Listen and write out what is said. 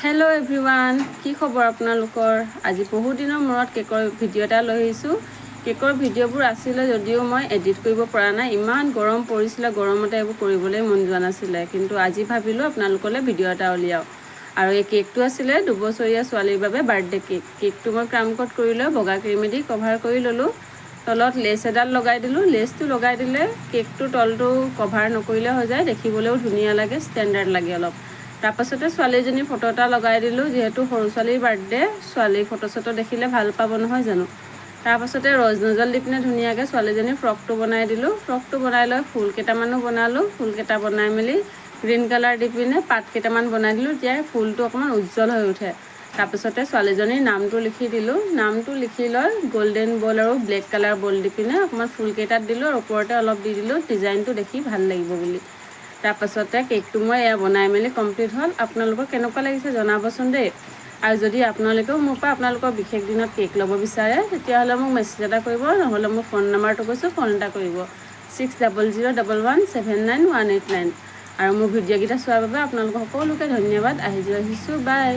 Hello' everyone, কি খবৰ আপোনালোকৰ? আজি বহুত দিনৰ মূৰত কেকৰ ভিডিঅ' এটা লৈ আহিছোঁ। কেকৰ ভিডিঅ'বোৰ আছিলে যদিও মই এডিট কৰিব পৰা নাই, ইমান গৰম পৰিছিলে, গৰমতে এইবোৰ কৰিবলৈ মন যোৱা নাছিলে। কিন্তু আজি ভাবিলোঁ আপোনালোকলৈ ভিডিঅ' এটা উলিয়াওঁ। আৰু এই কেকটো আছিলে 2 বছৰীয়া ছোৱালীৰ বাবে বাৰ্থডে কেক। কেকটো মই ক্ৰাম কোট কৰি লৈ বগা ক্ৰীমেদি কভাৰ কৰি ল'লোঁ। তলত লেচ এডাল লগাই দিলোঁ। লেচটো লগাই দিলে কেকটোৰ তলটো কভাৰ নকৰিলে হৈ যায়, দেখিবলৈও ধুনীয়া লাগে, ষ্টেণ্ডাৰ্ড লাগে অলপ। তাৰপাছতে ছোৱালীজনীৰ ফটো এটা লগাই দিলোঁ, যিহেতু সৰু ছোৱালীৰ বাৰ্থডে, ছোৱালীৰ ফটো চটো দেখিলে ভাল পাব নহয় জানো। তাৰপাছতে ৰ'জ নজল দি পিনে ধুনীয়াকৈ ছোৱালীজনীৰ ফ্ৰকটো বনাই দিলোঁ। ফ্ৰকটো বনাই লৈ ফুল কেইটামানো বনালোঁ। ফুলকেইটা বনাই মেলি গ্ৰীণ কালাৰ দি পিনে পাত কেইটামান বনাই দিলোঁ, তেতিয়া ফুলটো অকণমান উজ্জ্বল হৈ উঠে। তাৰপিছতে ছোৱালীজনীৰ নামটো লিখি দিলোঁ। নামটো লিখি লৈ গল্ডেন বল আৰু ব্লেক কালাৰ বল দি পিনে অকণমান ফুলকেইটাত দিলোঁ আৰু ওপৰতে অলপ দি দিলোঁ, ডিজাইনটো দেখি ভাল লাগিব বুলি। তাৰপাছতে কেকটো মই এয়া বনাই মেলি কমপ্লিট হ'ল। আপোনালোকৰ কেনেকুৱা লাগিছে জনাবচোন দেই। আৰু যদি আপোনালোকেও মোৰ পৰা আপোনালোকৰ বিশেষ দিনত কেক ল'ব বিচাৰে, তেতিয়াহ'লে মোক মেছেজ এটা কৰিব, নহ'লে মোৰ ফোন নাম্বাৰটো কৈছোঁ, ফোন এটা কৰিব 6001179189। আৰু মোৰ ভিডিঅ'কেইটা চোৱাৰ বাবে আপোনালোকক সকলোকে ধন্যবাদ। আহিছোঁ, বাই।